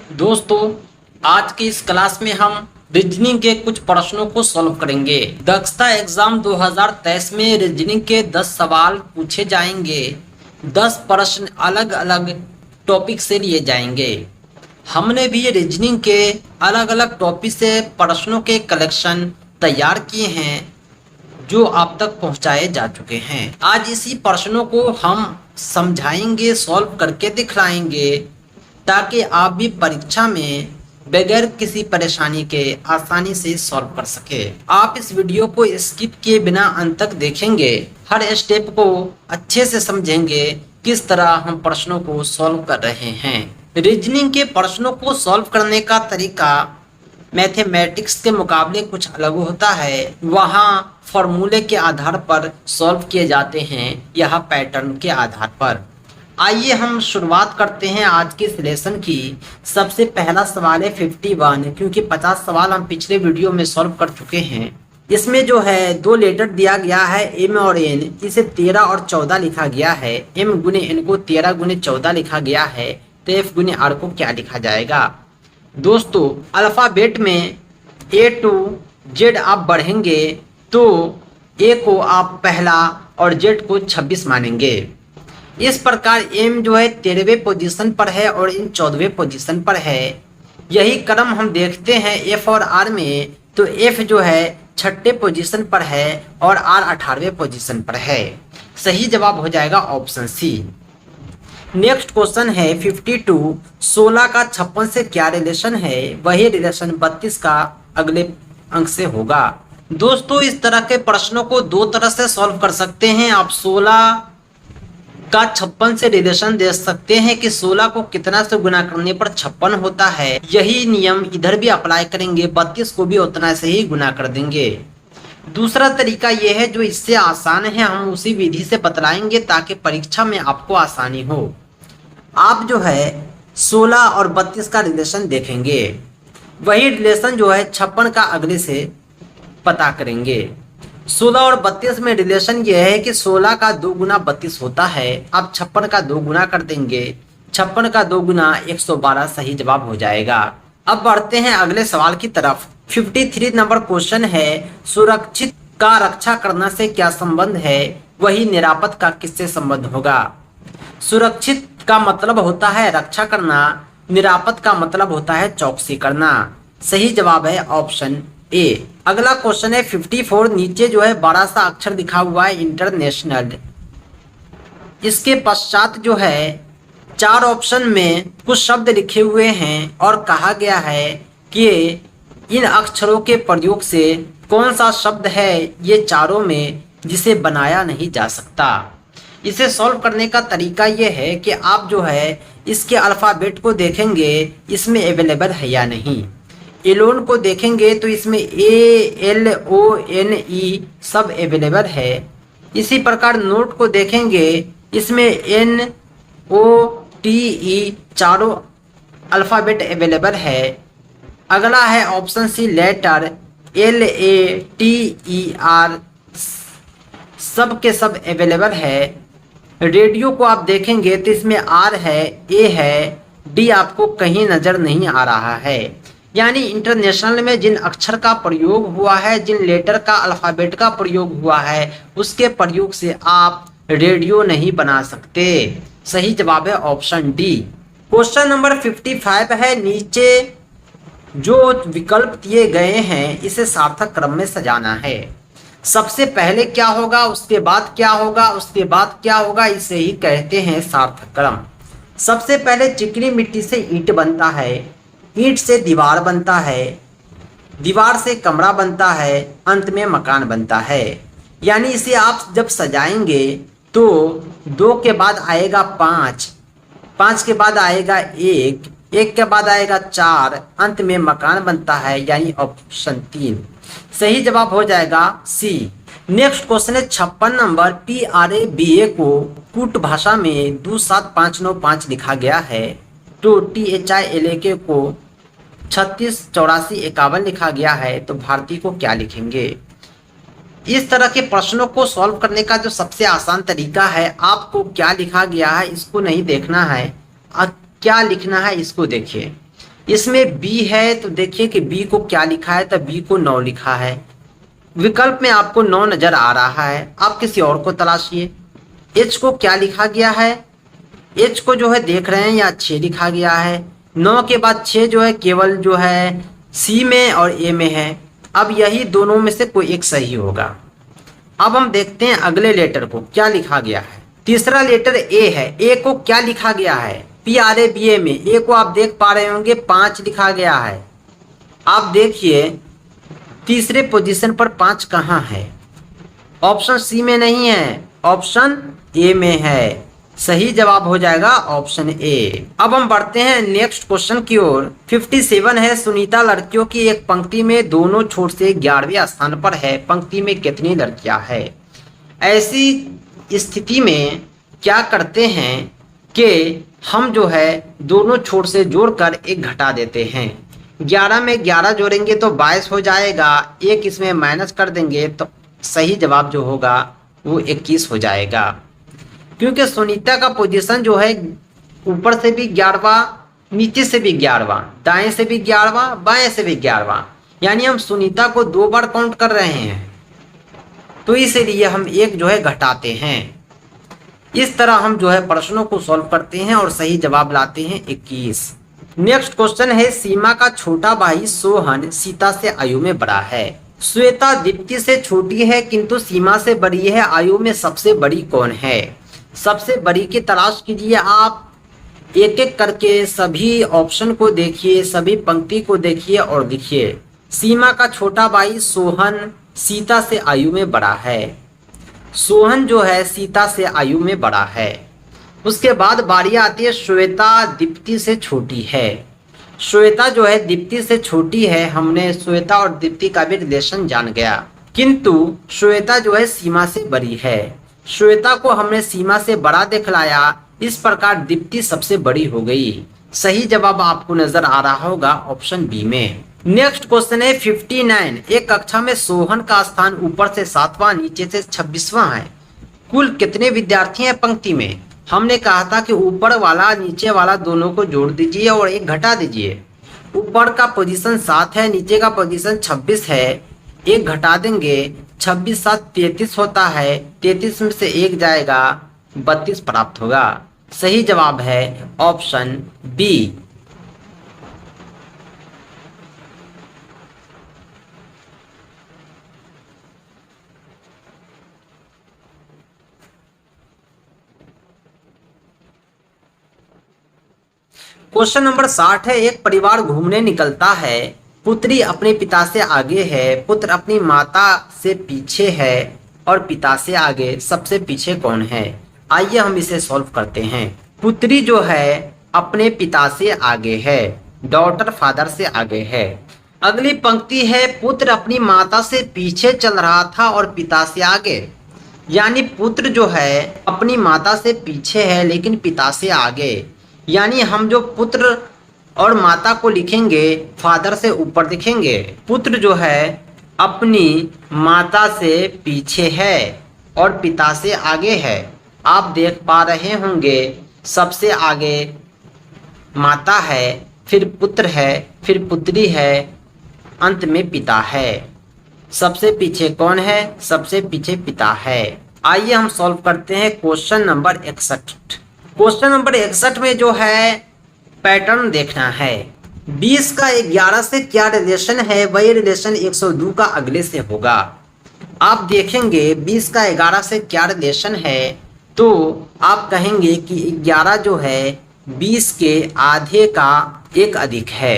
दोस्तों, आज की इस क्लास में हम रीजनिंग के कुछ प्रश्नों को सॉल्व करेंगे। दक्षता एग्जाम 2023 में रीजनिंग के 10 सवाल पूछे जाएंगे। 10 प्रश्न अलग अलग टॉपिक से लिए जाएंगे। हमने भी रीजनिंग के अलग अलग टॉपिक से प्रश्नों के कलेक्शन तैयार किए हैं जो आप तक पहुंचाए जा चुके हैं। आज इसी प्रश्नों को हम समझाएंगे, सॉल्व करके दिखलाएंगे ताकि आप भी परीक्षा में बगैर किसी परेशानी के आसानी से सॉल्व कर सके। आप इस वीडियो को स्किप किए बिना अंत तक देखेंगे, हर स्टेप को अच्छे से समझेंगे किस तरह हम प्रश्नों को सॉल्व कर रहे हैं। रीजनिंग के प्रश्नों को सॉल्व करने का तरीका मैथमेटिक्स के मुकाबले कुछ अलग होता है। वहाँ फॉर्मूले के आधार पर सॉल्व किए जाते हैं, यह पैटर्न के आधार पर। आइए हम शुरुआत करते हैं आज के इस लेसन की। सबसे पहला सवाल है 51, क्योंकि 50 सवाल हम पिछले वीडियो में सॉल्व कर चुके हैं। इसमें जो है दो लेटर दिया गया है एम और एन, इसे 13 और 14 लिखा गया है। एम गुने एन को 13 गुने 14 लिखा गया है, तो एफ गुने आर को क्या लिखा जाएगा। दोस्तों, अल्फ़ाबेट में ए टू जेड आप बढ़ेंगे तो ए को आप पहला और जेड को 26 मानेंगे। इस प्रकार एम जो है 13वें पोजीशन पर है और इन 14वें पोजीशन पर है। यही क्रम हम देखते हैं एफ और आर में, तो एफ जो है 6ठे पोजीशन पर है और आर 18वें पोजीशन पर है। सही जवाब हो जाएगा ऑप्शन सी। नेक्स्ट क्वेश्चन है 52, 16 का 56 से क्या रिलेशन है। वही रिलेशन 32 का अगले अंक से होगा। दोस्तों, इस तरह के प्रश्नों को दो तरह से सॉल्व कर सकते हैं। आप 16 का 56 से रिलेशन दे सकते हैं कि 16 को कितना से गुना करने पर 56 होता है। यही नियम इधर भी अप्लाई करेंगे, 32 को भी उतना से ही गुना कर देंगे। दूसरा तरीका यह है जो इससे आसान है, हम उसी विधि से बतलाएंगे ताकि परीक्षा में आपको आसानी हो। आप जो है 16 और 32 का रिलेशन देखेंगे, वही रिलेशन जो है 56 का अगले से पता करेंगे। 16 और 32 में रिलेशन ये है कि 16 का 2 गुना 32 होता है। आप 56 का 2 गुना कर देंगे, 56 का 2 गुना 112 सही जवाब हो जाएगा। अब बढ़ते हैं अगले सवाल की तरफ। 53 नंबर क्वेश्चन है, सुरक्षित का रक्षा करना से क्या संबंध है। वही निरापद का किससे संबंध होगा। सुरक्षित का मतलब होता है रक्षा करना, निरापद का मतलब होता है चौकसी करना। सही जवाब है ऑप्शन ए। अगला क्वेश्चन है 54, नीचे जो है बड़ा सा अक्षर दिखा हुआ है इंटरनेशनल। इसके पश्चात जो है 4 ऑप्शन में कुछ शब्द लिखे हुए हैं और कहा गया है कि इन अक्षरों के प्रयोग से कौन सा शब्द है ये चारों में जिसे बनाया नहीं जा सकता। इसे सॉल्व करने का तरीका ये है कि आप जो है इसके अल्फ़ाबेट को देखेंगे, इसमें अवेलेबल है या नहीं। एलोन को देखेंगे तो इसमें ALONE सब अवेलेबल है। इसी प्रकार नोट को देखेंगे, इसमें NOTE चारों अल्फ़ाबेट अवेलेबल है। अगला है ऑप्शन सी लेटर LATER सब के सब अवेलेबल है। रेडियो को आप देखेंगे तो इसमें R है, A है, D आपको कहीं नज़र नहीं आ रहा है। यानी इंटरनेशनल में जिन अक्षर का प्रयोग हुआ है, जिन लेटर का अल्फ़ाबेट का प्रयोग हुआ है, उसके प्रयोग से आप रेडियो नहीं बना सकते। सही जवाब है ऑप्शन डी। क्वेश्चन नंबर 55 है, नीचे जो विकल्प दिए गए हैं इसे सार्थक क्रम में सजाना है। सबसे पहले क्या होगा, उसके बाद क्या होगा, उसके बाद क्या होगा, इसे ही कहते हैं सार्थक क्रम। सबसे पहले चिकनी मिट्टी से ईंट बनता है, ईंट से दीवार बनता है, दीवार से कमरा बनता है, अंत में मकान बनता है। यानी इसे आप जब सजाएंगे तो 2 के बाद आएगा 5, 5 के बाद आएगा 1, 1 के बाद आएगा 4, अंत में मकान बनता है, यानी ऑप्शन 3 सही जवाब हो जाएगा सी। नेक्स्ट क्वेश्चन है 56 नंबर, PRABA को कूट भाषा में 27595 लिखा गया है, तो THILAK को 368451 लिखा गया है, तो भारतीय को क्या लिखेंगे। इस तरह के प्रश्नों को सॉल्व करने का जो सबसे आसान तरीका है, आपको क्या लिखा गया है इसको नहीं देखना है, क्या लिखना है इसको देखिए। इसमें बी है तो देखिए कि बी को क्या लिखा है, तो बी को 9 लिखा है। विकल्प में आपको 9 नजर आ रहा है, आप किसी और को तलाशिए। एच को क्या लिखा गया है, एच को जो है देख रहे हैं यहाँ 6 लिखा गया है। 9 के बाद 6 जो है केवल जो है सी में और ए में है। अब यही दोनों में से कोई एक सही होगा। अब हम देखते हैं अगले लेटर को क्या लिखा गया है। तीसरा लेटर ए है, ए को क्या लिखा गया है, PRABA में ए को आप देख पा रहे होंगे 5 लिखा गया है। आप देखिए तीसरे पोजीशन पर 5 कहाँ है, ऑप्शन सी में नहीं है, ऑप्शन ए में है। सही जवाब हो जाएगा ऑप्शन ए। अब हम बढ़ते हैं नेक्स्ट क्वेश्चन की ओर। 57 है, सुनीता लड़कियों की एक पंक्ति में दोनों छोर से 11वें स्थान पर है, पंक्ति में कितनी लड़कियां है। ऐसी स्थिति में क्या करते हैं कि हम जो है दोनों छोर से जोड़कर एक घटा देते हैं। 11 में 11 जोड़ेंगे तो 22 हो जाएगा, एक इसमें माइनस कर देंगे तो सही जवाब जो होगा वो 21 हो जाएगा। क्योंकि सुनीता का पोजीशन जो है ऊपर से भी 11वां, नीचे से भी 11वां, दाएं से भी 11वां, बाएं से भी 11वां, यानी हम सुनीता को 2 बार काउंट कर रहे हैं, तो इसीलिए हम एक जो है घटाते हैं। इस तरह हम जो है प्रश्नों को सॉल्व करते हैं और सही जवाब लाते हैं 21। नेक्स्ट क्वेश्चन है, सीमा का छोटा भाई सोहन सीता से आयु में बड़ा है। श्वेता दीप्ति से छोटी है किंतु सीमा से बड़ी है, आयु में सबसे बड़ी कौन है। सबसे बड़ी की तलाश कीजिए आप, एक एक करके सभी ऑप्शन को देखिए, सभी पंक्ति को देखिए और लिखिए। सीमा का छोटा भाई सोहन सीता से आयु में बड़ा है, सोहन जो है सीता से आयु में बड़ा है। उसके बाद बारी आती है श्वेता दीप्ति से छोटी है। श्वेता जो है दीप्ति से छोटी है, हमने श्वेता और दीप्ति का भी रिलेशन जान गया, किंतु श्वेता जो है सीमा से बड़ी है। श्वेता को हमने सीमा से बड़ा दिखलाया, इस प्रकार दीप्ति सबसे बड़ी हो गई। सही जवाब आपको नजर आ रहा होगा ऑप्शन बी में। नेक्स्ट क्वेश्चन है 59, एक कक्षा में सोहन का स्थान ऊपर से 7वां नीचे से 26वां है, कुल कितने विद्यार्थी हैं पंक्ति में। हमने कहा था कि ऊपर वाला नीचे वाला दोनों को जोड़ दीजिए और एक घटा दीजिए। ऊपर का पोजीशन 7 है, नीचे का पोजीशन 26 है, एक घटा देंगे, 26 7 33 होता है, 33 में से एक जाएगा, 32 प्राप्त होगा। सही जवाब है ऑप्शन बी। क्वेश्चन नंबर 60 है, एक परिवार घूमने निकलता है, पुत्री अपने पिता से आगे है, पुत्र अपनी माता से पीछे है और पिता से आगे, सबसे पीछे कौन है। आइए हम इसे सॉल्व करते हैं। पुत्री जो है अपने पिता से आगे है, डॉटर फादर से आगे है। अगली पंक्ति है, पुत्र अपनी माता से पीछे चल रहा था और पिता से आगे, यानी पुत्र जो है अपनी माता से पीछे है लेकिन पिता से आगे, यानी हम जो पुत्र और माता को लिखेंगे फादर से ऊपर लिखेंगे। पुत्र जो है अपनी माता से पीछे है और पिता से आगे है। आप देख पा रहे होंगे सबसे आगे माता है, फिर पुत्र है, फिर पुत्री है, अंत में पिता है। सबसे पीछे कौन है, सबसे पीछे पिता है। आइए हम सॉल्व करते हैं क्वेश्चन नंबर 61। क्वेश्चन नंबर 61 में जो है पैटर्न देखना है। 20 का 11 से क्या रिलेशन है, वही रिलेशन 102 का अगले से होगा। आप देखेंगे 20 का 11 से क्या रिलेशन है, तो आप कहेंगे कि 11 जो है 20 के आधे का 1 अधिक है,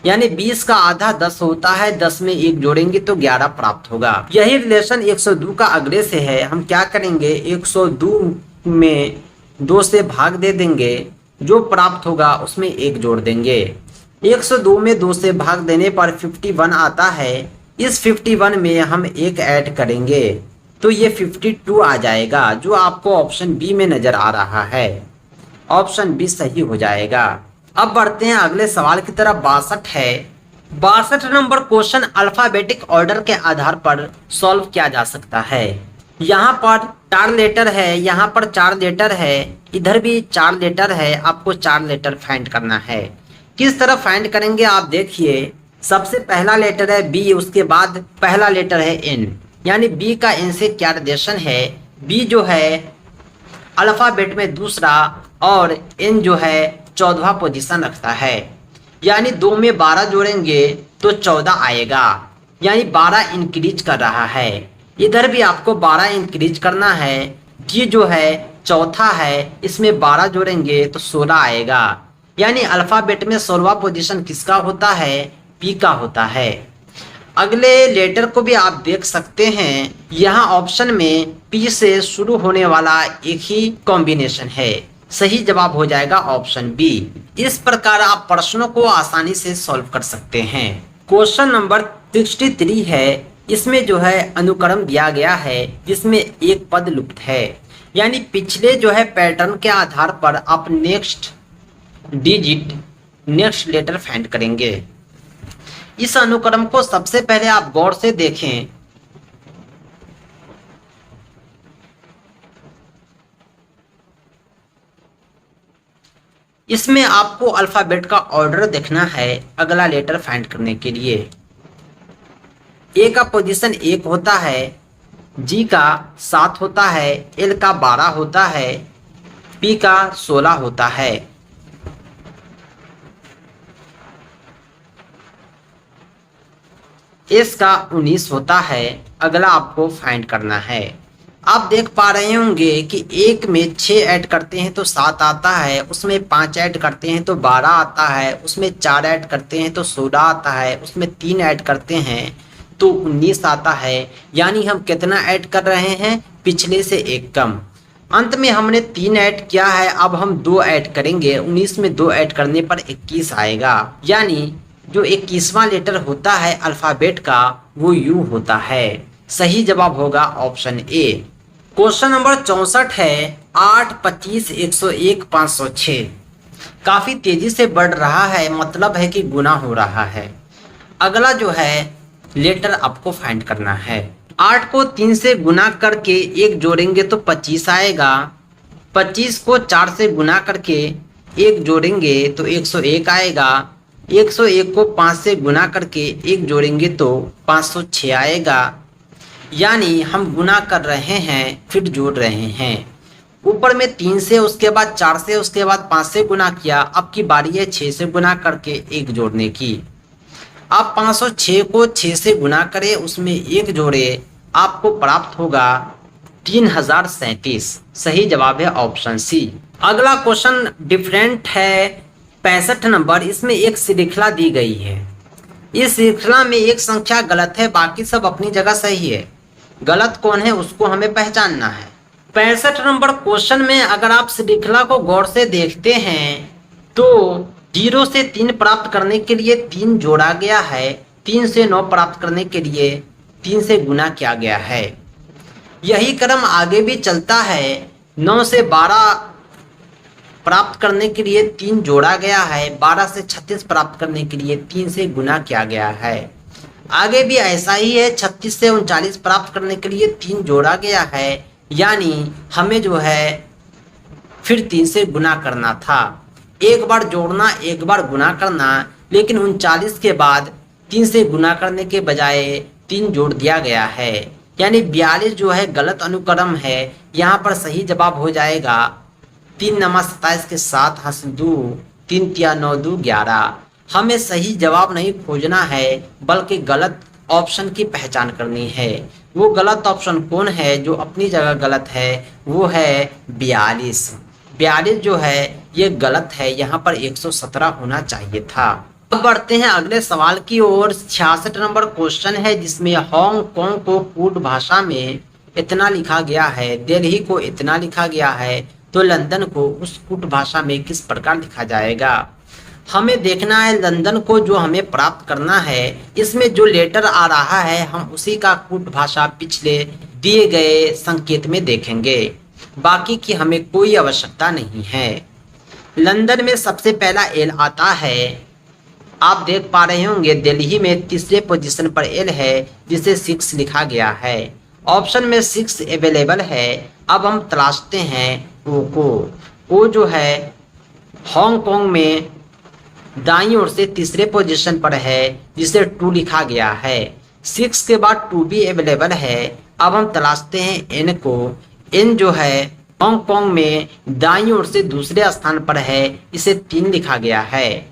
यानी 20 का आधा 10 होता है, 10 में 1 जोड़ेंगे तो 11 प्राप्त होगा। यही रिलेशन 102 का अगले से है। हम क्या करेंगे, 102 में 2 से भाग दे देंगे, जो प्राप्त होगा उसमें 1 जोड़ देंगे। 102 में 2 से भाग देने पर 51 आता है, इस 51 में हम 1 ऐड करेंगे तो ये 52 आ जाएगा, जो आपको ऑप्शन बी में नजर आ रहा है। ऑप्शन बी सही हो जाएगा। अब बढ़ते हैं अगले सवाल की तरफ। 62 है। 62 नंबर क्वेश्चन अल्फाबेटिक ऑर्डर के आधार पर सॉल्व किया जा सकता है। यहाँ पर 4 लेटर है, यहाँ पर 4 लेटर है, इधर भी 4 लेटर है, आपको 4 लेटर फाइंड करना है। किस तरह फाइंड करेंगे आप देखिए। सबसे पहला लेटर है बी, उसके बाद पहला लेटर है एन, यानी बी का एन से क्या रिलेशन है। बी जो है अल्फाबेट में दूसरा और एन जो है 14वां पोजीशन रखता है, यानी 2 में 12 जोड़ेंगे तो 14 आएगा, यानी 12 इंक्रीज कर रहा है। इधर भी आपको 12 इंक्रीज करना है। डी जो है चौथा है, इसमें 12 जोड़ेंगे तो 16 आएगा, यानी अल्फाबेट में 16वां पोजीशन किसका होता है, पी का होता है। अगले लेटर को भी आप देख सकते हैं, यहाँ ऑप्शन में पी से शुरू होने वाला एक ही कॉम्बिनेशन है। सही जवाब हो जाएगा ऑप्शन बी। इस प्रकार आप प्रश्नों को आसानी से सॉल्व कर सकते हैं। क्वेश्चन नंबर 63 है, इसमें जो है अनुक्रम दिया गया है जिसमें एक पद लुप्त है, यानी पिछले जो है पैटर्न के आधार पर आप next digit next letter find करेंगे। इस अनुक्रम को सबसे पहले आप गौर से देखें। इसमें आपको अल्फाबेट का ऑर्डर देखना है अगला लेटर फाइंड करने के लिए। ए का पोजीशन 1 होता है, जी का 7 होता है, एल का 12 होता है, पी का 16 होता है। एस का 19 होता है। अगला आपको फाइंड करना है। आप देख पा रहे होंगे कि एक में 6 ऐड करते हैं तो 7 आता है, उसमें 5 ऐड करते हैं तो 12 आता है, उसमें 4 ऐड करते हैं तो 16 आता है, उसमें 3 ऐड करते हैं तो 19 आता है, यानी हम कितना ऐड कर रहे हैं, पिछले से एक कम। अंत में हमने 3 ऐड किया है, अब हम 2 ऐड करेंगे, 19 में 2 ऐड करने पर 21 आएगा, यानी जो 21वां लेटर होता है अल्फाबेट का वो यू होता है। सही जवाब होगा ऑप्शन ए। क्वेश्चन नंबर 64 है, 8, 25, 101, 506 काफी तेजी से बढ़ रहा है, मतलब है कि गुना हो रहा है। अगला जो है लेटर आपको फाइंड करना है। 8 को 3 से गुना करके 1 जोड़ेंगे तो 25 आएगा। 25 को 4 से गुना करके 1 जोड़ेंगे तो 101 आएगा। 101 को 5 से गुना करके 1 जोड़ेंगे तो 506 आएगा, यानी हम गुना कर रहे हैं फिर जोड़ रहे हैं। ऊपर में 3 से, उसके बाद 4 से, उसके बाद 5 से गुना किया, अब की बारी है 6 से गुना करके 1 जोड़ने की। आप 506 को 6 से गुना करें, उसमें 1 जोड़े, आपको प्राप्त होगा 3037। सही जवाब है ऑप्शन सी। अगला क्वेश्चन डिफरेंट है, 65 नंबर। इसमें एक श्रृंखला दी गई है, इस श्रृंखला में एक संख्या गलत है, बाकी सब अपनी जगह सही है। गलत कौन है उसको हमें पहचानना है। 65 नंबर क्वेश्चन में अगर आप श्रृंखला को गौर से देखते हैं तो 0 से 3 प्राप्त करने के लिए 3 जोड़ा गया है, 3 से 9 प्राप्त करने के लिए 3 से गुना किया गया है। यही क्रम आगे भी चलता है। 9 से 12 प्राप्त करने के लिए 3 जोड़ा गया है, 12 से 36 प्राप्त करने के लिए 3 से गुना किया गया है। आगे भी ऐसा ही है, 36 से 39 प्राप्त करने के लिए 3 जोड़ा गया है, यानी हमें जो है फिर 3 से गुना करना था। एक बार जोड़ना, एक बार गुना करना, लेकिन 39 के बाद 3 से गुना करने के बजाय 3 जोड़ दिया गया है, यानी 42 जो है गलत अनुक्रम है। यहाँ पर सही जवाब हो जाएगा 3 नमा 27 के 7 हंस 2, 3 तिया 9 2 11। हमें सही जवाब नहीं खोजना है बल्कि गलत ऑप्शन की पहचान करनी है। वो गलत ऑप्शन कौन है जो अपनी जगह गलत है, वो है 42। 42 जो है ये गलत है, यहाँ पर 117 होना चाहिए था। अब बढ़ते हैं अगले सवाल की ओर। 66 नंबर क्वेश्चन है जिसमें हांगकांग को कूट भाषा में इतना लिखा गया है, दिल्ली को इतना लिखा गया है, तो लंदन को उस कूट भाषा में किस प्रकार लिखा जाएगा। हमें देखना है लंदन को जो हमें प्राप्त करना है, इसमें जो लेटर आ रहा है हम उसी का कूट भाषा पिछले दिए गए संकेत में देखेंगे, बाकी की हमें कोई आवश्यकता नहीं है। लंदन में सबसे पहला एल आता है, आप देख पा रहे होंगे दिल्ली में तीसरे पोजीशन पर एल है जिसे 6 लिखा गया है। ऑप्शन में 6 अवेलेबल है। अब हम तलाशते हैं ओ को। ओ जो है हांगकांग में दाईं ओर से तीसरे पोजीशन पर है जिसे 2 लिखा गया है। 6 के बाद 2 भी अवेलेबल है। अब हम तलाशते हैं n को। n जो है हांगकांग में दाईं ओर से दूसरे स्थान पर है, इसे 3 लिखा गया है।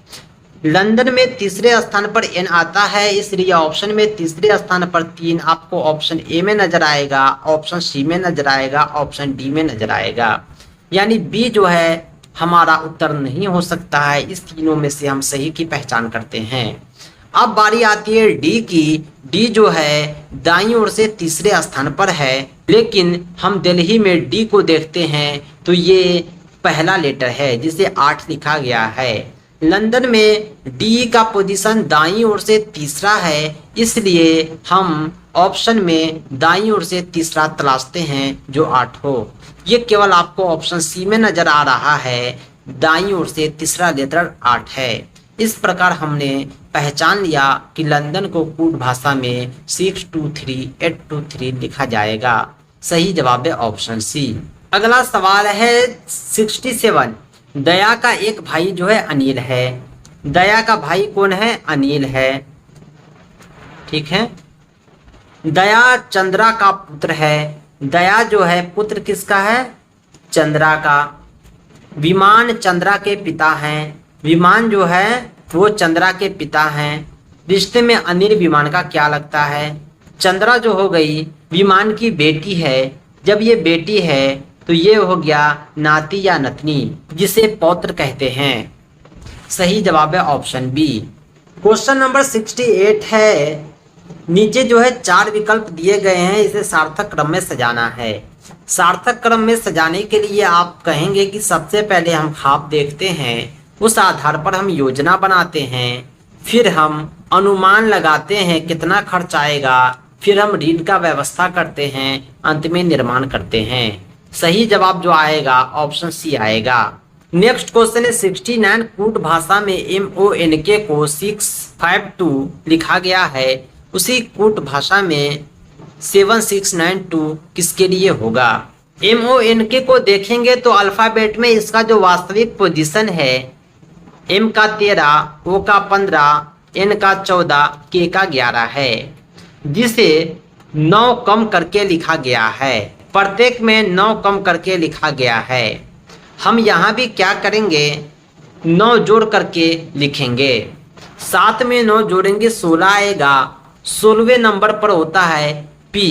लंदन में तीसरे स्थान पर n आता है, इसलिए ऑप्शन में तीसरे स्थान पर 3 आपको ऑप्शन ए में नजर आएगा, ऑप्शन सी में नजर आएगा, ऑप्शन डी में नजर आएगा। यानी बी जो है हमारा उत्तर नहीं हो सकता है। इस तीनों में से हम सही की पहचान करते हैं। अब बारी आती है डी की। डी जो है दाईं ओर से तीसरे स्थान पर है, लेकिन हम दिल्ली में डी को देखते हैं तो ये पहला लेटर है जिसे 8 लिखा गया है। लंदन में डी का पोजीशन दाईं ओर से तीसरा है, इसलिए हम ऑप्शन में दाईं ओर से तीसरा तलाशते हैं जो 8 हो। ये केवल आपको ऑप्शन सी में नजर आ रहा है, दाईं ओर से तीसरा लेटर 8 है। इस प्रकार हमने पहचान लिया कि लंदन को कूट भाषा में 623823 लिखा जाएगा। सही जवाब है ऑप्शन सी। अगला सवाल है 67। दया का एक भाई जो है अनिल है। दया का भाई कौन है? अनिल है। ठीक है। दया चंद्रा का पुत्र है। दया जो है पुत्र किसका है? चंद्रा का। विमान चंद्रा के पिता हैं। विमान जो है वो चंद्रा के पिता हैं। रिश्ते में अनिल विमान का क्या लगता है? चंद्रा जो हो गई विमान की बेटी है। जब ये बेटी है तो ये हो गया नाती या नतनी, जिसे पौत्र कहते हैं। सही जवाब है ऑप्शन बी। क्वेश्चन नंबर 68 है। नीचे जो है 4 विकल्प दिए गए हैं, इसे सार्थक क्रम में सजाना है। सार्थक क्रम में सजाने के लिए आप कहेंगे कि सबसे पहले हम ख्वाब देखते हैं, उस आधार पर हम योजना बनाते हैं, फिर हम अनुमान लगाते हैं कितना खर्च आएगा, फिर हम ऋण का व्यवस्था करते हैं, अंत में निर्माण करते हैं। सही जवाब जो आएगा ऑप्शन सी आएगा। नेक्स्ट क्वेश्चन है 69। कूट भाषा में MONK को 652 लिखा गया है, उसी कूट भाषा में 7692 किसके लिए होगा? MONK को देखेंगे तो अल्फाबेट में इसका जो वास्तविक पोजीशन है, M का 13, O का 15, N का 14, K का 11 है, जिसे 9 कम करके लिखा गया है। प्रत्येक में 9 कम करके लिखा गया है। हम यहाँ भी क्या करेंगे? 9 जोड़ करके लिखेंगे। 7 में 9 जोड़ेंगे 16 आएगा। 16वें नंबर पर होता है P।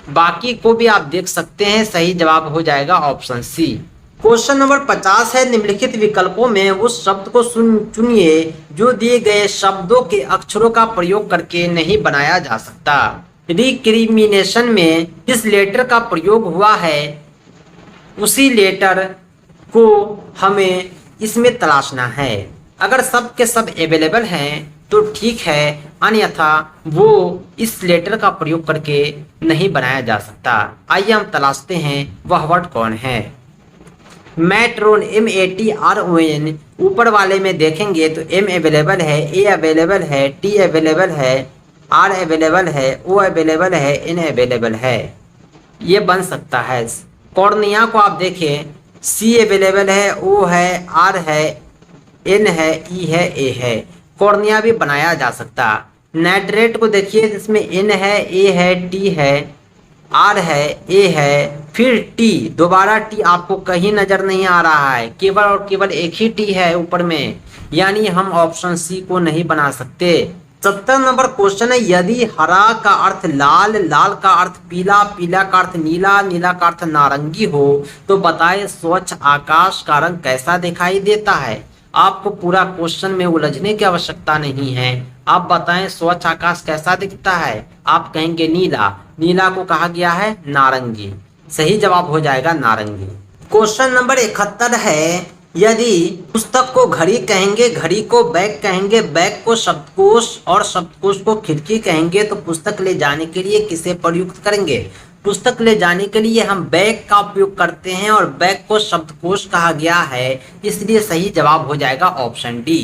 बाकी को भी आप देख सकते हैं। सही जवाब हो जाएगा ऑप्शन सी। क्वेश्चन नंबर 50 है। निम्नलिखित विकल्पों में उस शब्द को चुनिए जो दिए गए शब्दों के अक्षरों का प्रयोग करके नहीं बनाया जा सकता। रिक्रिमिनेशन में जिस लेटर का प्रयोग हुआ है उसी लेटर को हमें इसमें तलाशना है। अगर सब के सब अवेलेबल हैं तो ठीक है, अन्यथा वो इस लेटर का प्रयोग करके नहीं बनाया जा सकता। आइए हम तलाशते हैं वह वर्ड कौन है। मैट्रोन MATRON ऊपर वाले में देखेंगे तो M अवेलेबल है, A अवेलेबल है, T अवेलेबल है, R अवेलेबल है, O अवेलेबल है, N अवेलेबल है। ये बन सकता है। कॉर्निया को आप देखें, C अवेलेबल है, O है, R है, N है, E है, A है। कॉर्निया भी बनाया जा सकता। नाइट्रेट को देखिए, इसमें N है, A है, T है, R है, A है, फिर T। दोबारा T आपको कहीं नजर नहीं आ रहा है, केवल और केवल एक ही T है ऊपर में, यानी हम ऑप्शन सी को नहीं बना सकते। 70 नंबर क्वेश्चन है। यदि हरा का अर्थ लाल, लाल का अर्थ पीला, पीला का अर्थ नीला, नीला का अर्थ नारंगी हो तो बताएं स्वच्छ आकाश का रंग कैसा दिखाई देता है? आपको पूरा क्वेश्चन में उलझने की आवश्यकता नहीं है। आप बताएं स्वच्छ आकाश कैसा दिखता है? आप कहेंगे नीला। नीला को कहा गया है नारंगी। सही जवाब हो जाएगा नारंगी। क्वेश्चन नंबर 71 है। यदि पुस्तक को घड़ी कहेंगे, घड़ी को बैग कहेंगे, बैग को शब्दकोश और शब्दकोश को खिड़की कहेंगे तो पुस्तक ले जाने के लिए किसे प्रयुक्त करेंगे? पुस्तक ले जाने के लिए हम बैग का उपयोग करते हैं और बैग को शब्दकोश कहा गया है, इसलिए सही जवाब हो जाएगा ऑप्शन डी।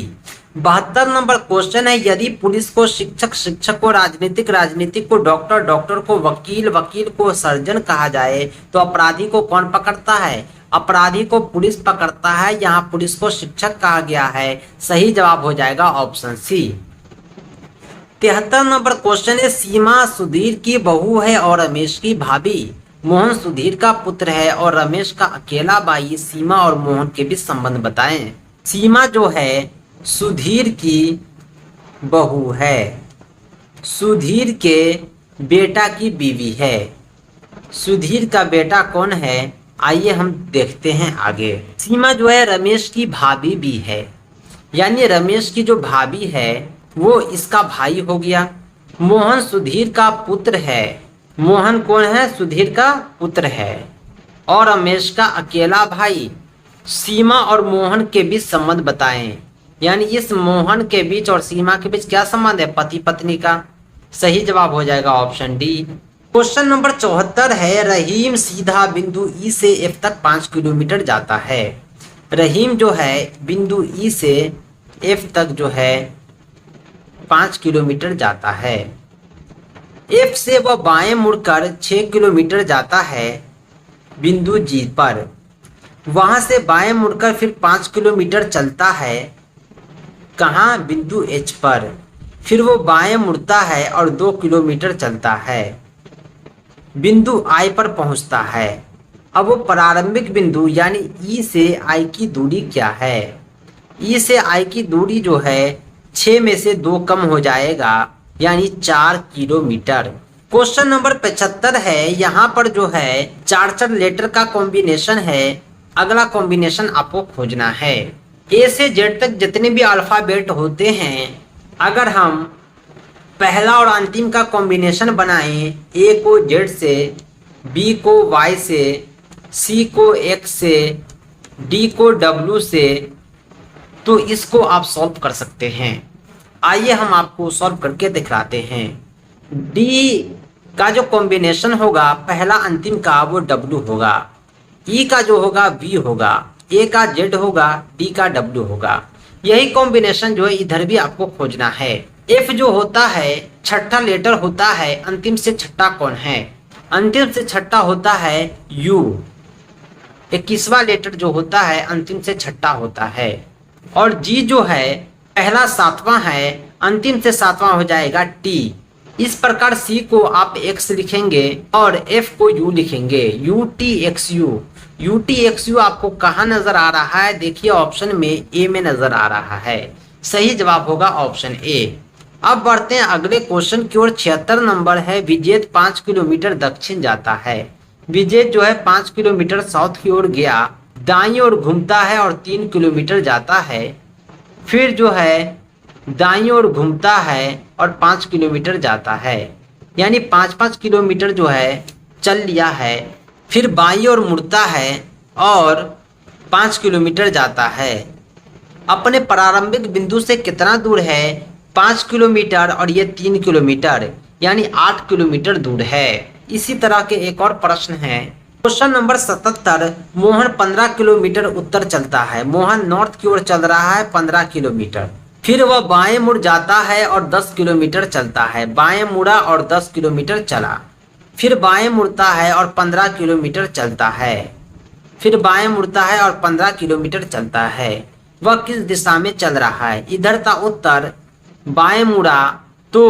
72 नंबर क्वेश्चन है। यदि पुलिस को शिक्षक, शिक्षक को राजनीतिक, राजनीतिक को डॉक्टर, डॉक्टर को वकील, वकील को सर्जन कहा जाए तो अपराधी को कौन पकड़ता है? अपराधी को पुलिस पकड़ता है, यहाँ पुलिस को शिक्षक कहा गया है। सही जवाब हो जाएगा ऑप्शन सी। 73 नंबर क्वेश्चन है, सीमा सुधीर की बहू है और रमेश की भाभी। मोहन सुधीर का पुत्र है और रमेश का अकेला भाई। सीमा और मोहन के बीच संबंध बताएं। सीमा जो है सुधीर की बहू है, सुधीर के बेटा की बीवी है। सुधीर का बेटा कौन है, आइए हम देखते हैं आगे। सीमा जो है रमेश की भाभी भी है, यानी रमेश की जो भाभी है वो इसका भाई हो गया। मोहन सुधीर का पुत्र है, मोहन कौन है, सुधीर का पुत्र है और रमेश का अकेला भाई। सीमा और मोहन के बीच संबंध बताएं, यानी इस मोहन के बीच और सीमा के बीच क्या संबंध है, पति पत्नी का। सही जवाब हो जाएगा ऑप्शन डी। क्वेश्चन नंबर 74 है, रहीम सीधा बिंदु ई से एफ तक 5 किलोमीटर जाता है। रहीम जो है बिंदु ई से एफ तक जो है 5 किलोमीटर जाता है। एफ से वह बाएं मुड़कर 6 किलोमीटर जाता है बिंदु जी पर। वहां से बाएं मुड़कर फिर 5 किलोमीटर चलता है, कहाँ, बिंदु एच पर। फिर वो बाएं मुड़ता है और 2 किलोमीटर चलता है, बिंदु आई पर पहुंचता है। अब वो प्रारंभिक बिंदु यानी ई से आई की दूरी क्या है। ई से आई की दूरी जो है 6 में से 2 कम हो जाएगा, यानी 4 किलोमीटर। क्वेश्चन नंबर 75 है, यहाँ पर जो है 4 लेटर का कॉम्बिनेशन है। अगला कॉम्बिनेशन आपको खोजना है। ए से जेड तक जितने भी अल्फाबेट होते हैं, अगर हम पहला और अंतिम का कॉम्बिनेशन बनाएं, ए को जेड से, बी को वाई से, सी को एक्स से, डी को डब्ल्यू से, तो इसको आप सॉल्व कर सकते हैं। आइए हम आपको सॉल्व करके दिखलाते हैं। डी का जो कॉम्बिनेशन होगा पहला अंतिम का वो डब्ल्यू होगा, ई का जो होगा वी होगा, ए का जेड होगा, डी का डब्ल्यू होगा। यही कॉम्बिनेशन जो है इधर भी आपको खोजना है। एफ जो होता है छठा लेटर होता है, अंतिम से छठा कौन है, अंतिम से छठा होता है यू। 21वां लेटर जो होता है अंतिम से छठा होता है। और जी जो है पहला 7वां है, अंतिम से 7वां हो जाएगा टी। इस प्रकार सी को आप एक्स लिखेंगे और एफ को यू लिखेंगे, U T x you. U T x you आपको कहाँ नजर आ रहा है, देखिए ऑप्शन में ए में नजर आ रहा है। सही जवाब होगा ऑप्शन ए। अब बढ़ते हैं अगले क्वेश्चन की ओर। 76 नंबर है, विजेत 5 किलोमीटर दक्षिण जाता है। विजेत जो है 5 किलोमीटर साउथ की ओर गया, दाईं ओर घूमता है और 3 किलोमीटर जाता है। फिर जो है दाईं ओर घूमता है और 5 किलोमीटर जाता है, यानी 5-5 किलोमीटर जो है चल लिया है। फिर बाईं ओर मुड़ता है और 5 किलोमीटर जाता है। अपने प्रारंभिक बिंदु से कितना दूर है, 5 किलोमीटर और ये 3 किलोमीटर, यानी 8 किलोमीटर दूर है। इसी तरह के एक और प्रश्न है। क्वेश्चन नंबर 77, मोहन 15 किलोमीटर उत्तर चलता है। मोहन नॉर्थ की ओर चल रहा है 15 किलोमीटर। फिर वह बाएं मुड़ जाता है और 10 किलोमीटर चलता है। बाएं मुड़ा और 10 किलोमीटर चला। फिर बाएं मुड़ता है और 15 किलोमीटर चलता है। फिर बाएं मुड़ता है और 15 किलोमीटर चलता है। वह किस दिशा में चल रहा है, इधर था उत्तर, बाएं मुड़ा तो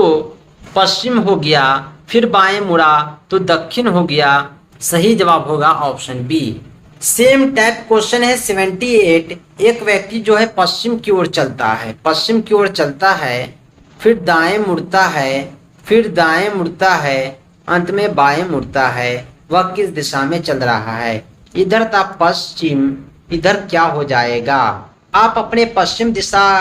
पश्चिम हो गया, फिर बाएं मुड़ा तो दक्षिण हो गया। सही जवाब होगा option B. Same type question है 78, एक व्यक्ति जो है पश्चिम की ओर चलता है, पश्चिम की ओर चलता है, फिर दाएं मुड़ता है, फिर दाएं मुड़ता है, अंत में बाएं मुड़ता है। वह किस दिशा में चल रहा है, इधर था पश्चिम, इधर क्या हो जाएगा। आप अपने पश्चिम दिशा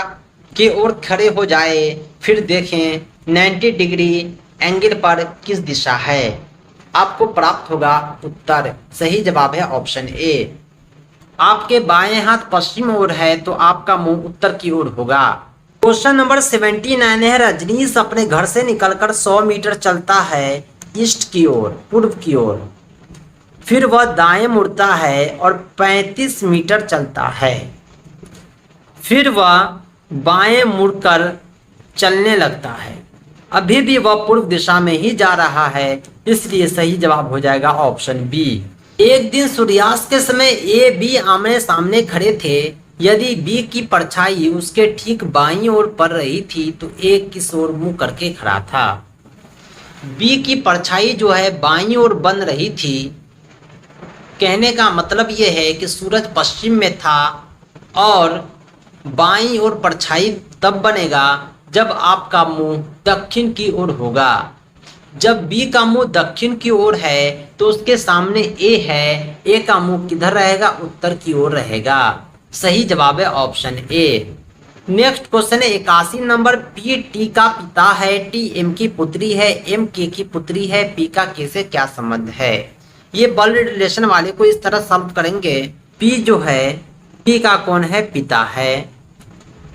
की ओर खड़े हो जाए, फिर देखें 90 डिग्री एंगल पर किस दिशा है, आपको प्राप्त होगा उत्तर। सही जवाब है ऑप्शन ए। आपके बाएं हाथ पश्चिम ओर है तो आपका मुंह उत्तर की ओर होगा। क्वेश्चन नंबर 79 है, रजनीश अपने घर से निकलकर 100 मीटर चलता है ईस्ट की ओर, पूर्व की ओर। फिर वह दाएं मुड़ता है और 35 मीटर चलता है। फिर वह बाएं मुड़कर चलने लगता है। अभी भी वह पूर्व दिशा में ही जा रहा है, इसलिए सही जवाब हो जाएगा ऑप्शन बी। एक दिन सूर्यास्त के समय ए बी आमने सामने खड़े थे। यदि बी की परछाई उसके ठीक बाईं ओर पड़ रही थी तो ए किस ओर मुंह करके खड़ा था। बी की परछाई जो है बाईं ओर बन रही थी। कहने का मतलब यह है कि सूरज पश्चिम में था और बाईं ओर परछाई तब बनेगा जब आपका मुंह दक्षिण की ओर होगा। जब बी का मुंह दक्षिण की ओर है तो उसके सामने ए है। ए का मुंह किधर रहेगा? उत्तर की ओर रहेगा। सही जवाब है ऑप्शन ए। नेक्स्ट क्वेश्चन है 81 नंबर। पी टी का पिता है, टी एम की पुत्री है, एम के की पुत्री है, पी का के से क्या संबंध है? ये ब्लड रिलेशन वाले को इस तरह सॉल्व करेंगे। पी जो है टी का कौन है? पिता है।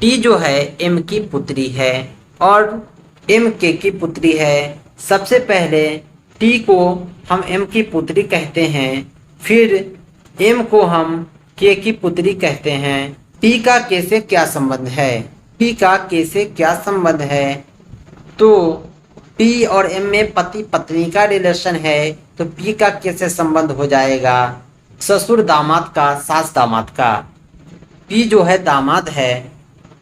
टी जो है एम की पुत्री है और एम के की पुत्री है। सबसे पहले टी को हम एम की पुत्री कहते हैं, फिर एम को हम के की पुत्री कहते हैं। पी का के से क्या संबंध है? पी का के से क्या संबंध है? तो पी और एम में पति पत्नी का रिलेशन है तो पी का के से संबंध हो जाएगा ससुर दामाद का, सास दामाद का। पी जो है दामाद है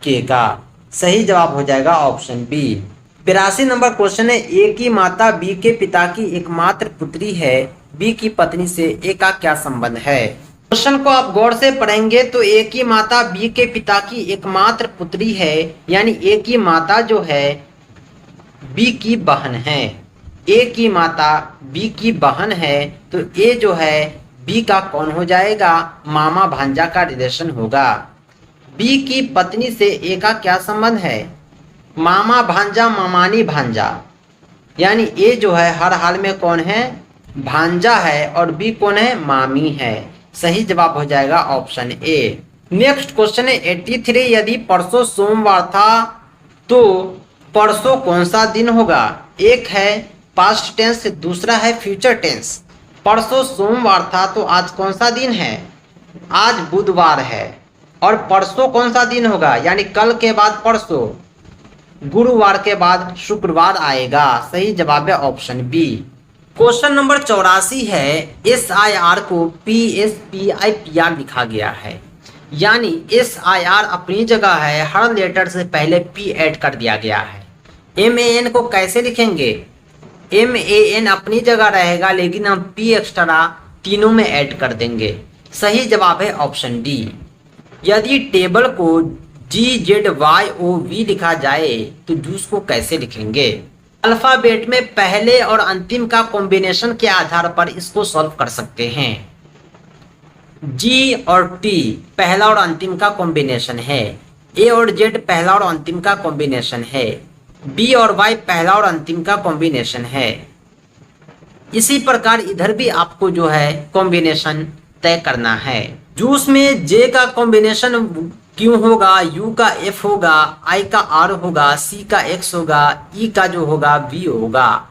के का। सही जवाब हो जाएगा ऑप्शन बी। 82 नंबर क्वेश्चन है ए की माता बी के पिता की एकमात्र पुत्री है, बी की पत्नी से ए का क्या संबंध है? क्वेश्चन को आप गौर से पढ़ेंगे तो ए की माता बी के पिता की एकमात्र पुत्री है, यानी ए की माता जो है बी की बहन है। ए की माता बी की बहन है तो ए जो है बी का कौन हो जाएगा? मामा भांजा का रिलेशन होगा। बी की पत्नी से ए का क्या संबंध है? मामा भांजा, मामानी भांजा, यानी ए जो है हर हाल में कौन है? भांजा है और बी कौन है? मामी है। सही जवाब हो जाएगा ऑप्शन ए। नेक्स्ट क्वेश्चन है 83। यदि परसों सोमवार था तो परसों कौन सा दिन होगा? एक है पास्ट टेंस, दूसरा है फ्यूचर टेंस। परसों सोमवार था तो आज कौन सा दिन है? आज बुधवार है। और परसों कौन सा दिन होगा? यानी कल के बाद परसों, गुरुवार के बाद शुक्रवार आएगा। सही जवाब है ऑप्शन बी। क्वेश्चन नंबर 84 है SIR को PSPIPR लिखा गया है, यानी SIR अपनी जगह है, हर लेटर से पहले P ऐड कर दिया गया है। MAN को कैसे लिखेंगे? MAN अपनी जगह रहेगा लेकिन हम P एक्स्ट्रा तीनों में ऐड कर देंगे। सही जवाब है ऑप्शन डी। यदि टेबल को GZYOV लिखा जाए तो जूस को कैसे लिखेंगे? अल्फाबेट में पहले और अंतिम का कॉम्बिनेशन के आधार पर इसको सॉल्व कर सकते हैं। G और T पहला और अंतिम का कॉम्बिनेशन है, A और Z पहला और अंतिम का कॉम्बिनेशन है, B और Y पहला और अंतिम का कॉम्बिनेशन है। इसी प्रकार इधर भी आपको जो है कॉम्बिनेशन तय करना है। जूस में J का कॉम्बिनेशन क्यों होगा, यू का एफ होगा, आई का आर होगा, सी का एक्स होगा, ई का जो होगा वी होगा।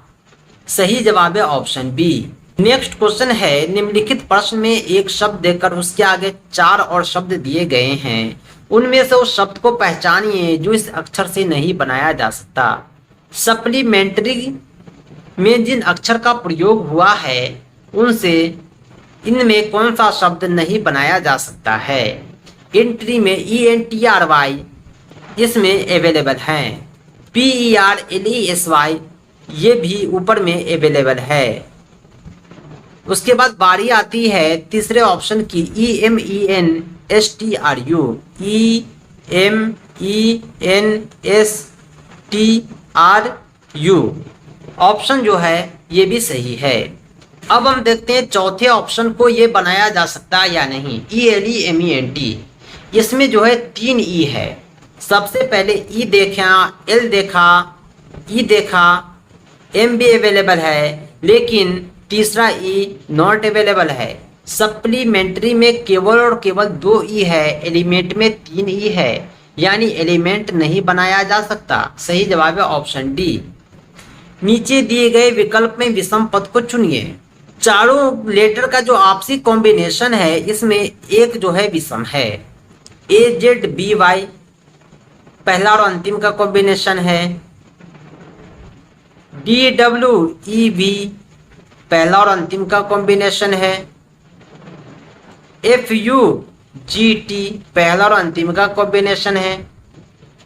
सही जवाब है ऑप्शन बी। नेक्स्ट क्वेश्चन है निम्नलिखित प्रश्न में एक शब्द देकर उसके आगे 4 और शब्द दिए गए हैं, उनमें से उस शब्द को पहचानिए जो इस अक्षर से नहीं बनाया जा सकता। सप्लीमेंट्री में जिन अक्षर का प्रयोग हुआ है उनसे इनमें कौन सा शब्द नहीं बनाया जा सकता है? एंट्री में ENTRY इसमें अवेलेबल हैं, PERLESY ये भी ऊपर में अवेलेबल है। उसके बाद बारी आती है तीसरे ऑप्शन की EMENSTRU, EMENSTRU ऑप्शन जो है ये भी सही है। अब हम देखते हैं चौथे ऑप्शन को ये बनाया जा सकता है या नहीं। ELEMENT इसमें जो है 3 ई है। सबसे पहले ई देखा, एल देखा, ई देखा, एम भी अवेलेबल है लेकिन तीसरा ई नॉट अवेलेबल है। सप्लीमेंट्री में केवल और केवल 2 ई है, एलिमेंट में 3 ई है, यानी एलिमेंट नहीं बनाया जा सकता। सही जवाब है ऑप्शन डी। नीचे दिए गए विकल्प में विषम पद को चुनिए। चारों लेटर का जो आपसी कॉम्बिनेशन है इसमें एक जो है विषम है। AZBY पहला और अंतिम का कॉम्बिनेशन है। DWEV पहला और अंतिम का कॉम्बिनेशन है। FUGT पहला और अंतिम का कॉम्बिनेशन है,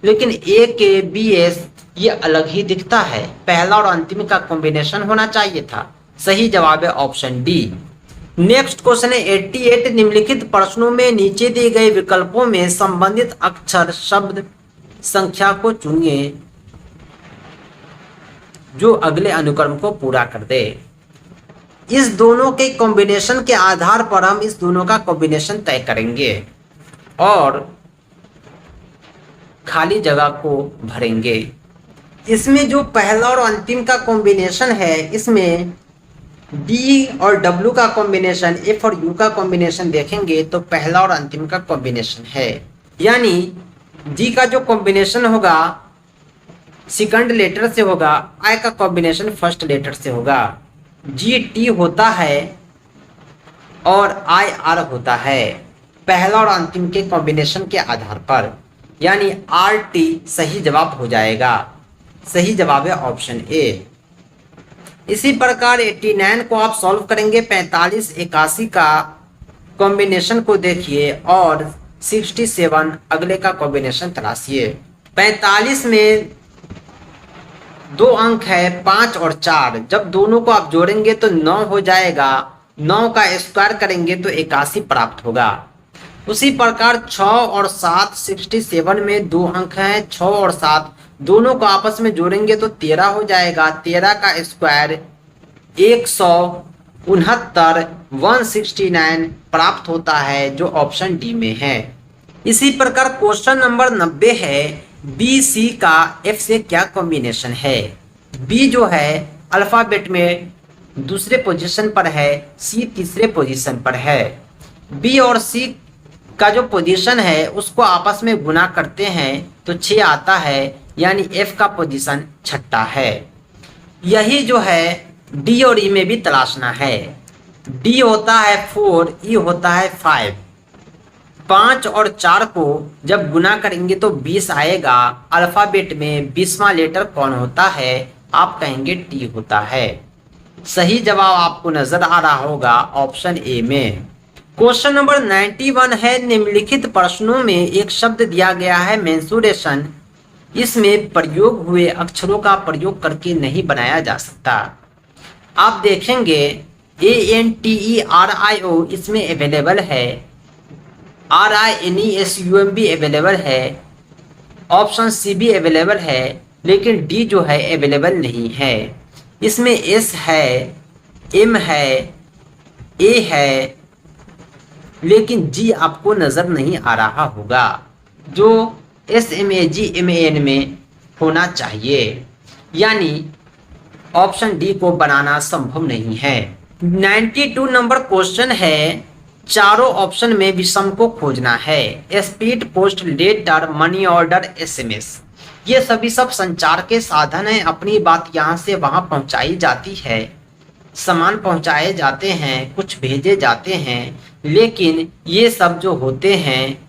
लेकिन AKBS ये अलग ही दिखता है, पहला और अंतिम का कॉम्बिनेशन होना चाहिए था। सही जवाब है ऑप्शन डी। नेक्स्ट क्वेश्चन है 88 निम्नलिखित प्रश्नों में नीचे दिए गए विकल्पों में संबंधित अक्षर शब्द संख्या को चुनिए जो अगले अनुक्रम को पूरा कर दे। इस दोनों के कॉम्बिनेशन के आधार पर हम इस दोनों का कॉम्बिनेशन तय करेंगे और खाली जगह को भरेंगे। इसमें जो पहला और अंतिम का कॉम्बिनेशन है, इसमें D और W का कॉम्बिनेशन, F और U का कॉम्बिनेशन देखेंगे तो पहला और अंतिम का कॉम्बिनेशन है, यानी D का जो कॉम्बिनेशन होगा सेकंड लेटर से होगा, I का कॉम्बिनेशन फर्स्ट लेटर से होगा, GT होता है और IR होता है पहला और अंतिम के कॉम्बिनेशन के आधार पर, यानी RT सही जवाब हो जाएगा। सही जवाब है ऑप्शन ए। इसी प्रकार 89 को आप सॉल्व करेंगे, 45 81 का कॉम्बिनेशन को देखिए और 67 अगले का कॉम्बिनेशन तलाशिए। 45 में दो अंक है 5 और 4, जब दोनों को आप जोड़ेंगे तो 9 हो जाएगा, 9 का स्क्वायर करेंगे तो 81 प्राप्त होगा। उसी प्रकार 6 और 7 67 में दो अंक हैं 6 और 7, दोनों को आपस में जोड़ेंगे तो 13 हो जाएगा, 13 का स्क्वायर 169 169 प्राप्त होता है जो ऑप्शन डी में है। इसी प्रकार क्वेश्चन नंबर 90 है BC का F से क्या कॉम्बिनेशन है। B जो है अल्फाबेट में दूसरे पोजीशन पर है, C तीसरे पोजीशन पर है। B और C का जो पोजीशन है उसको आपस में गुना करते हैं तो 6 आता है, यानी F का पोजीशन छठा है। यही जो है D और E में भी तलाशना है। D होता है 4, E होता है 5। 5 और 4 को जब गुना करेंगे तो 20 आएगा। अल्फाबेट में 20वां लेटर कौन होता है, आप कहेंगे T होता है। सही जवाब आपको नजर आ रहा होगा ऑप्शन ए में। क्वेश्चन नंबर 91 है निम्नलिखित प्रश्नों में एक शब्द दिया गया है मेंसुरेशन, इसमें प्रयोग हुए अक्षरों का प्रयोग करके नहीं बनाया जा सकता। आप देखेंगे ANTERIO इसमें अवेलेबल है, RINESUM भी अवेलेबल है, ऑप्शन सी भी अवेलेबल है, लेकिन डी जो है अवेलेबल नहीं है। इसमें S है, M है, A है, लेकिन G आपको नजर नहीं आ रहा होगा जो SMAGMAN में होना चाहिए, यानी ऑप्शन डी को बनाना संभव नहीं है। 92 नंबर क्वेश्चन है, चारों ऑप्शन में विषम को खोजना है। Speed post, letter, money order, SMS, ये सभी सब संचार के साधन हैं। अपनी बात यहाँ से वहाँ पहुँचाई जाती है, सामान पहुँचाए जाते हैं, कुछ भेजे जाते हैं, लेकिन ये सब जो होते हैं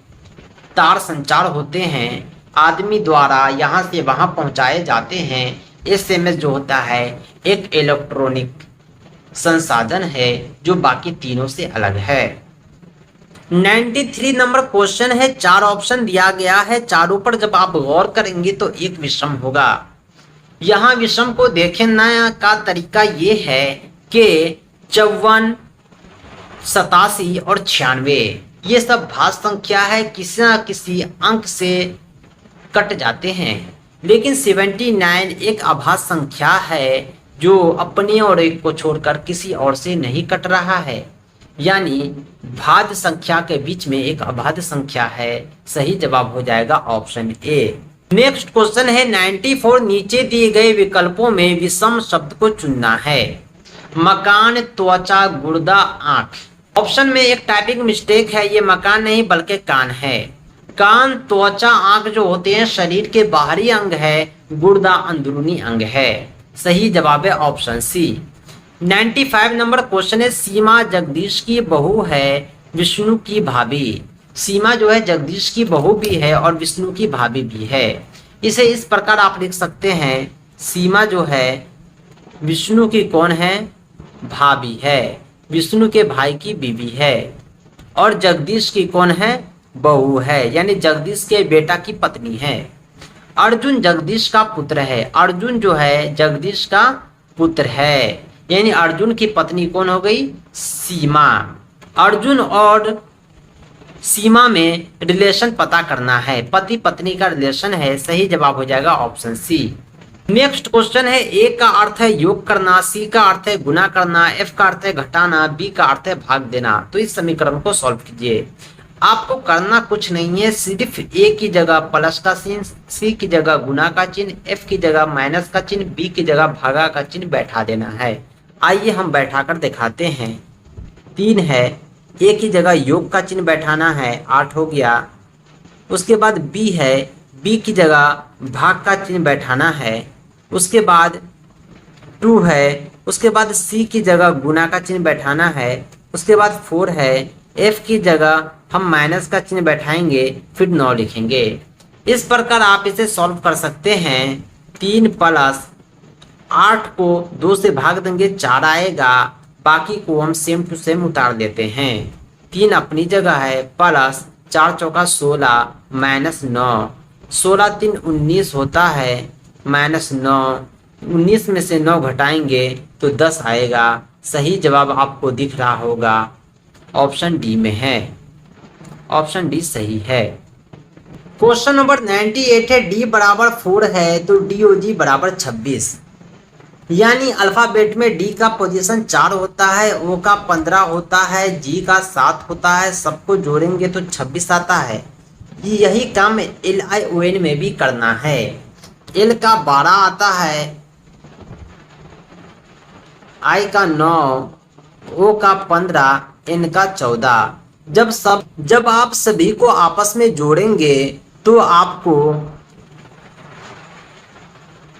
तार संचार होते हैं, आदमी द्वारा यहाँ से वहाँ पहुँचाए जाते हैं। SMS जो होता है एक इलेक्ट्रॉनिक संसाधन है जो बाकी तीनों से अलग है। 93 नंबर क्वेश्चन है, 4 ऑप्शन दिया गया है, चारों पर जब आप गौर करेंगे तो एक विषम होगा। यहाँ विषम को देखने का तरीका ये है कि 54, 87 और 96 ये सब भाज्य संख्या है, किसी न किसी अंक से कट जाते हैं, लेकिन 79 एक अभाज्य संख्या है जो अपनी और एक को छोड़कर किसी और से नहीं कट रहा है, यानी भाज्य संख्या के बीच में एक अभाज्य संख्या है। सही जवाब हो जाएगा ऑप्शन ए। नेक्स्ट क्वेश्चन है 94, नीचे दिए गए विकल्पों में विषम शब्द को चुनना है। मकान, त्वचा, गुर्दा, आंख। ऑप्शन में एक टाइपिंग मिस्टेक है, ये मकान नहीं बल्कि कान है। कान, त्वचा, आंख जो होते हैं शरीर के बाहरी अंग है, गुर्दा अंदरूनी अंग है। सही जवाब है ऑप्शन सी। 95 नंबर क्वेश्चन है, सीमा जगदीश की बहू है, विष्णु की भाभी। सीमा जो है जगदीश की बहू भी है और विष्णु की भाभी भी है। इसे इस प्रकार आप लिख सकते हैं, सीमा जो है विष्णु की कौन है, भाभी है, विष्णु के भाई की बीवी है, और जगदीश की कौन है, बहू है, यानी जगदीश के बेटा की पत्नी है। अर्जुन जगदीश का पुत्र है, अर्जुन जो है जगदीश का पुत्र है, यानी अर्जुन की पत्नी कौन हो गई, सीमा। अर्जुन और सीमा में रिलेशन पता करना है, पति पत्नी का रिलेशन है, सही जवाब हो जाएगा ऑप्शन सी। नेक्स्ट क्वेश्चन है, ए का अर्थ है योग करना, सी का अर्थ है गुना करना, एफ का अर्थ है घटाना, बी का अर्थ है भाग देना। तो इस समीकरण को सॉल्व कीजिए। आपको करना कुछ नहीं है, सिर्फ ए की जगह प्लस का चिन्ह, सी की जगह गुना का चिन्ह, एफ की जगह माइनस का चिन्ह, बी की जगह भागा का चिन्ह बैठा देना है। आइए हम बैठाकर दिखाते हैं। 3 है, ए की जगह योग का चिन्ह बैठाना है, 8 हो गया। उसके बाद बी है, बी की जगह भाग का चिन्ह बैठाना है। उसके बाद 2 है, उसके बाद सी की जगह गुना का चिन्ह बैठाना है। उसके बाद 4 है, एफ की जगह हम माइनस का चिन्ह बैठाएंगे, फिर 9 लिखेंगे। इस प्रकार आप इसे सॉल्व कर सकते हैं। 3 प्लस 8 को 2 से भाग देंगे, 4 आएगा, बाकी को हम सेम टू सेम उतार देते हैं। 3 अपनी जगह है, प्लस 4 चौका 16 माइनस 9, 16 3 19 होता है, माइनस 9, 19 में से 9 घटाएंगे तो 10 आएगा। सही जवाब आपको दिख रहा होगा, ऑप्शन डी में है, ऑप्शन डी सही है। क्वेश्चन नंबर 98 है, डी बराबर 4 है तो DOG बराबर 26, यानी अल्फाबेट में डी का पोजीशन 4 होता है, ओ का 15 होता है, जी का 7 होता है, सबको जोड़ेंगे तो 26 आता है। यही काम LION में भी करना है। एल का 12 आता है, आई का 9, ओ का 15, एन का 14। जब आप सभी को आपस में जोड़ेंगे तो आपको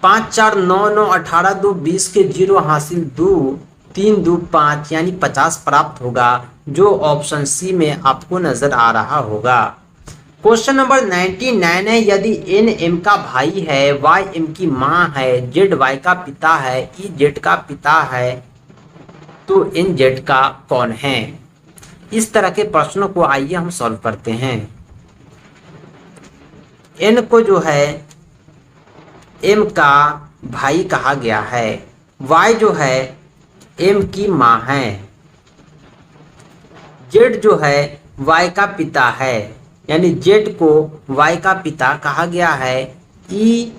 5 4 9 9 18 2 20 के 0 हासिल 2 3 2 5 यानी 50 प्राप्त होगा, जो ऑप्शन सी में आपको नजर आ रहा होगा। क्वेश्चन नंबर 99 है, यदि एन एम का भाई है, वाई एम की माँ है, जेड वाई का पिता है, ई जेड का पिता है, तो एन जेड का कौन है। इस तरह के प्रश्नों को आइए हम सॉल्व करते हैं। एन को जो है एम का भाई कहा गया है, वाई जो है एम की माँ है, जेड जो है वाई का पिता है, यानी जेड को वाई का पिता कहा गया है। ई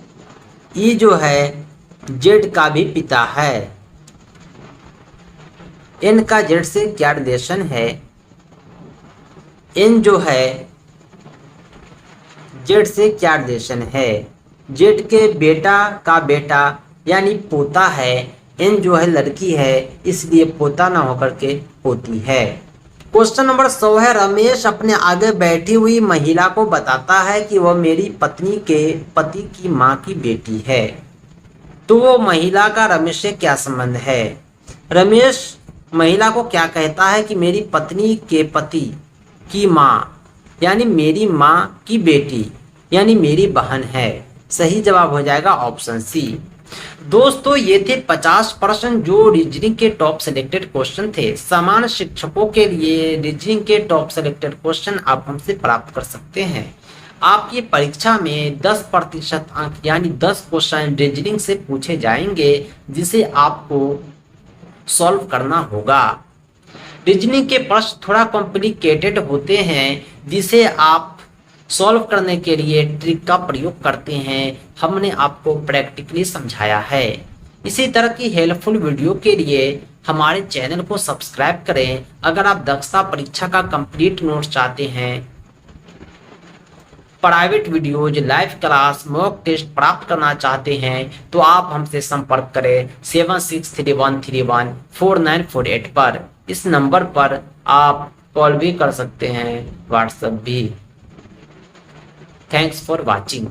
जो है जेड का भी पिता है। एन का जेड से क्या रिलेशन है, एन जो है जेड से क्या रिलेशन है, जेड के बेटा का बेटा यानी पोता है, एन जो है लड़की है इसलिए पोता ना होकर के पोती है। क्वेश्चन नंबर 100 है, रमेश अपने आगे बैठी हुई महिला को बताता है कि वह मेरी पत्नी के पति की माँ की बेटी है, तो वो महिला का रमेश से क्या संबंध है। रमेश महिला को क्या कहता है कि मेरी पत्नी के पति की माँ यानी मेरी माँ की बेटी यानी मेरी बहन है। सही जवाब हो जाएगा ऑप्शन सी। दोस्तों ये थे 50 प्रश्न जो रीजनिंग के टॉप सेलेक्टेड क्वेश्चन थे। समान शिक्षकों के लिए रीजनिंग के टॉप सेलेक्टेड क्वेश्चन आप हमसे प्राप्त कर सकते हैं। आपकी परीक्षा में 10% अंक यानी 10 क्वेश्चन रीजनिंग से पूछे जाएंगे, जिसे आपको सॉल्व करना होगा। रीजनिंग के प्रश्न थोड़ा कॉम्प्लिकेटेड होते हैं, जिसे आप सॉल्व करने के लिए ट्रिक का प्रयोग करते हैं। हमने आपको प्रैक्टिकली समझाया है। इसी तरह की हेल्पफुल वीडियो के लिए हमारे चैनल को सब्सक्राइब करें। अगर आप दक्षता परीक्षा का कंप्लीट नोट्स चाहते हैं, private videos, live class, mock test प्राप्त करना चाहते हैं, तो आप हमसे संपर्क करें 7631314948 पर। इस नंबर पर आप कॉल भी कर सकते हैं, व्हाट्सएप भी। Thanks for watching.